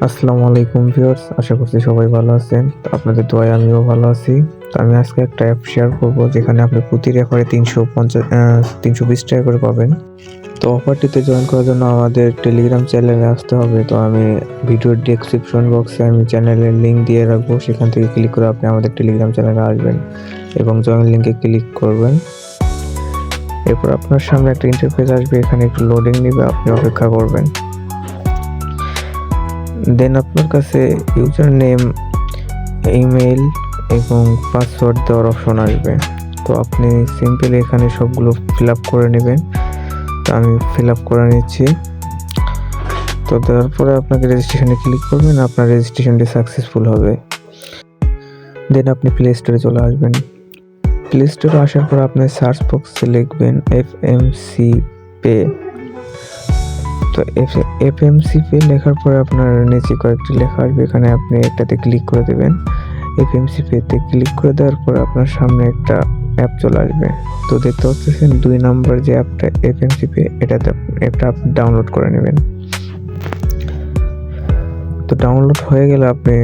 আসসালামু আলাইকুম ভিউয়ার্স, আশা করছি সবাই ভালো আছেন। তো আপনাদের দোয়ায় আমিও ভালো আছি। তো আমি আজকে একটা অ্যাপ শেয়ার করব যেখানে আপনি প্রতি রেফারে 320 টাকা করে পাবেন। তো অফারটিতে জয়েন করার জন্য আমাদের টেলিগ্রাম চ্যানেলে আসতে হবে। তো আমি ভিডিওর ডেসক্রিপশন বক্সে আমি চ্যানেলের লিংক দিয়ে রাখবো, সেখান থেকে ক্লিক করে আপনি আমাদের টেলিগ্রাম চ্যানেলে আসবেন এবং জয়েন লিংকে ক্লিক করবেন। এরপর আপনার সামনে একটা ইন্টারফেস আসবে, এখানে একটু লোডিং নেবে, আপনি অপেক্ষা করবেন। দেন আপনার কাছে ইউজার নেম, ইমেল এবং পাসওয়ার্ড দেওয়ার অপশন আসবে। তো আপনি সিম্পলি এখানে সবগুলো ফিল আপ করে নেবেন। তো আমি ফিল আপ করে নিচ্ছি। তো দেওয়ার পরে আপনাকে রেজিস্ট্রেশনে ক্লিক করবেন, আপনার রেজিস্ট্রেশনটি সাকসেসফুল হবে। দেন আপনি প্লে স্টোরে চলে আসবেন। প্লে স্টোরে আসার পর আপনি সার্চ বক্সে লিখবেন এফএমসি পে। তো এফএমসি পে লেখার পরে আপনার নিচে কয়েকটি লেখা আসবে, এখানে আপনি একটাতে ক্লিক করে দেবেন। এফএমসি পেতে ক্লিক করে দেওয়ার পর আপনার সামনে একটা অ্যাপ চলে আসবে। তো দেখতে পাচ্ছেন 2 নাম্বার যে অ্যাপটা এফএমসি পে, এটা আপনি ডাউনলোড করে নেবেন। তো ডাউনলোড হয়ে গেলে আপনি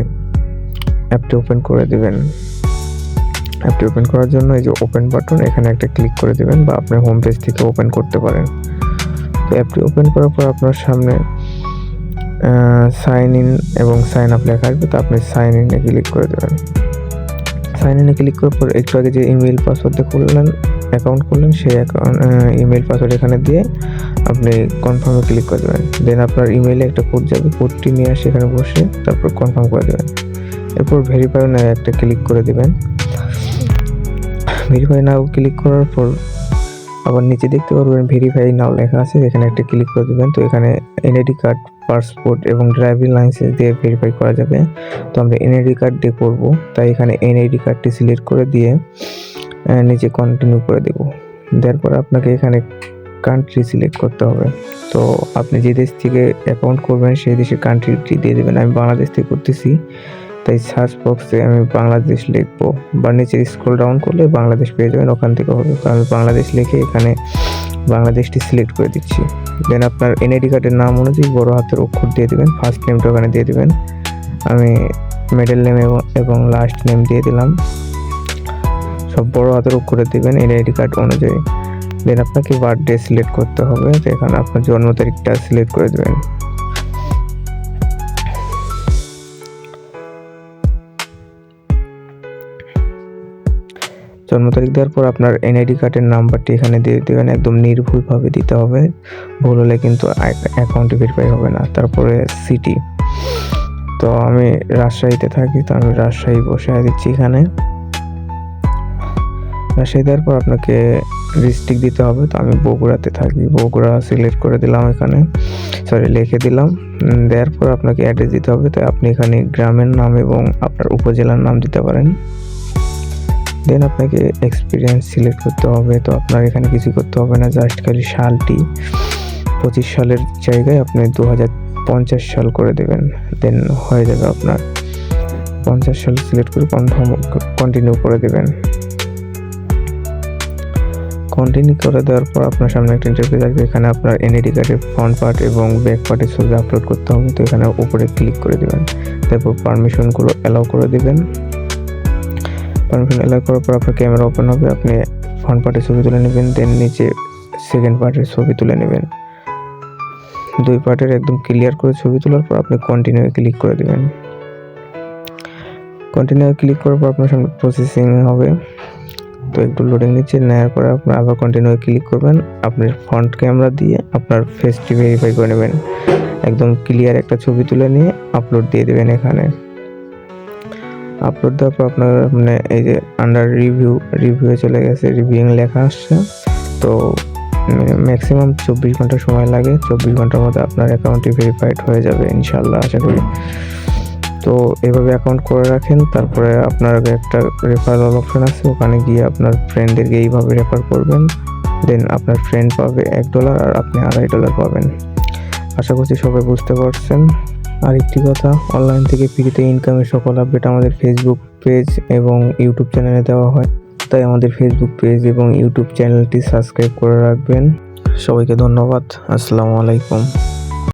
অ্যাপটি ওপেন করে দেবেন। অ্যাপটি ওপেন করার জন্য এই যে ওপেন বাটন, এখানে একটা ক্লিক করে দেবেন বা আপনি হোম পেজ থেকে ওপেন করতে পারেন। তো অ্যাপটি ওপেন করার পর আপনার সামনে সাইন ইন এবং সাইন আপ লেখা আসবে। তো আপনি সাইন ইনে ক্লিক করে দেবেন। সাইন ইনে ক্লিক করার পর একটু আগে যে ইমেল পাসওয়ার্ড দিয়ে অ্যাকাউন্ট খুললেন, সেই ইমেল পাসওয়ার্ড এখানে দিয়ে আপনি কনফার্মে ক্লিক করে দেবেন। দেন আপনার ইমেইলে একটা কোড যাবে, কোডটি নিয়ে আসে এখানে বসে তারপর কনফার্ম করে দেবেন। এরপর ভেরিফাই নাও একটা ক্লিক করে দেবেন। ভেরিফাই নাও ক্লিক করার পর আবার নিচে দেখতে পারবেন ভেরিফাই নাও লেখা আছে, এখানে একটা ক্লিক করে দেবেন। তো এখানে এনআইডি কার্ড, পাসপোর্ট এবং ড্রাইভিং লাইসেন্স দিয়ে ভেরিফাই করা যাবে। তো আমরা এনআইডি কার্ড দিয়ে করবো, তাই এখানে এনআইডি কার্ডটি সিলেক্ট করে দিয়ে নিচে কন্টিনিউ করে দেব। দেওয়ার পর আপনাকে এখানে কান্ট্রি সিলেক্ট করতে হবে। তো আপনি যে দেশ থেকে অ্যাকাউন্ট করবেন সেই দেশের কান্ট্রিটি দিয়ে দেবেন। আমি বাংলাদেশ থেকে করতেছি, তাই সার্চ বক্সে আমি বাংলাদেশ লিখবো বা নিচে স্ক্রল ডাউন করলে বাংলাদেশ পেয়ে যাবেন, ওখান থেকে হবে। তো আমি বাংলাদেশ লিখে এখানে বাংলাদেশটি সিলেক্ট করে দিচ্ছি। দেন আপনার এনআইডি কার্ডের নাম অনুযায়ী বড় হাতের অক্ষর দিয়ে দেবেন, ফার্স্ট নেমটা ওখানে দিয়ে দেবেন। আমি মিডল নেম এবং লাস্ট নেম দিয়ে দিলাম, সব বড় হাতের অক্ষরে দেবেন এনআইডি কার্ড অনুযায়ী। দেন আপনাকে বার্থডে সিলেক্ট করতে হবে, তো এখানে আপনার জন্ম তারিখটা সিলেক্ট করে দেবেন। জন্ম তারিখ দেওয়ার পর আপনার এনআইডি কার্ডের নাম্বারটি এখানে দিয়ে দেবেন, একদম নির্ভুলভাবে দিতে হবে, ভুল হলে কিন্তু অ্যাকাউন্টে ভেরিফাই হবে না। তারপরে সিটি, তো আমি রাজশাহীতে থাকি, তো আমি রাজশাহী বসে দিচ্ছি এখানে। রাজশাহী দেওয়ার পর আপনাকে ডিস্ট্রিক্ট দিতে হবে, তো আমি বগুড়াতে থাকি, বগুড়া সিলেক্ট করে দিলাম, এখানে লিখে দিলাম। দেওয়ার পর আপনাকে অ্যাড্রেস দিতে হবে, তো আপনি এখানে গ্রামের নাম এবং আপনার উপজেলার নাম দিতে পারেন। দেন আপনাকে এক্সপিরিয়েন্স সিলেক্ট করতে হবে। তো আপনার এখানে কিছু করতে হবে না, জাস্ট খালি সালটি 25 সালের জায়গায় আপনি 2050 সাল করে দেবেন। দেন হয়ে যাবে, আপনার 50 সাল সিলেক্ট করে কন্টিনিউ করে দেবেন। কন্টিনিউ করে দেওয়ার পর আপনার সামনে একটা ইন্টারফেস আসবে, এখানে আপনার এনআইডি কার্ডের ফ্রন্ট পার্ট এবং ব্যাক পার্টের ছবি আপলোড করতে হবে। তো এখানে উপরে ক্লিক করে দেবেন, তারপর পারমিশনগুলো অ্যালাউ করে দেবেন। পারমিশন অ্যালাউ করার পর আপনার ক্যামেরা ওপেন হবে, আপনি ফ্রন্ট পার্টের ছবি তুলে নেবেন। দেন নিচে সেকেন্ড পার্টের ছবি তুলে নেবেন। 2 পার্টের একদম ক্লিয়ার করে ছবি তোলার পর আপনি কন্টিনিউ ক্লিক করে দেবেন। কন্টিনিউ ক্লিক করার পর আপনার সামনে প্রসেসিং হবে, তো একটু লোডিং নিচ্ছে, নেওয়ার পরে আপনার আবার কন্টিনিউ ক্লিক করবেন। আপনার ফ্রন্ট ক্যামেরা দিয়ে আপনার ফেসটি ভেরিফাই করে নেবেন, একদম ক্লিয়ার একটা ছবি তুলে নিয়ে আপলোড দিয়ে দেবেন। এখানে আপলোড দেওয়ার পর আপনার মানে এই যে আন্ডার রিভিউয়ে চলে গেছে, রিভিউইং লেখা আসছে। তো ম্যাক্সিমাম 24 ঘন্টা সময় লাগে, 24 ঘন্টার মধ্যে আপনার অ্যাকাউন্টটি ভেরিফাইড হয়ে যাবে ইনশাল্লাহ, আশা করি। তো এভাবে অ্যাকাউন্ট করে রাখেন। তারপরে আপনার একটা রেফারেল অপশন আছে, ওখানে গিয়ে আপনার ফ্রেন্ডদেরকে এইভাবে রেফার করবেন। দেন আপনার ফ্রেন্ড পাবে $1 আর আপনি $2.5 পাবেন। আশা করছি সবাই বুঝতে পারছেন। আরেকটি কথা, অনলাইন থেকে ফ্রিতে ইনকামের সকল আপডেট আমাদের ফেসবুক পেজ এবং ইউটিউব চ্যানেলে দেওয়া হয়, তাই আমাদের ফেসবুক পেজ এবং ইউটিউব চ্যানেলটি সাবস্ক্রাইব করে রাখবেন। সবাইকে ধন্যবাদ। আসসালামু আলাইকুম।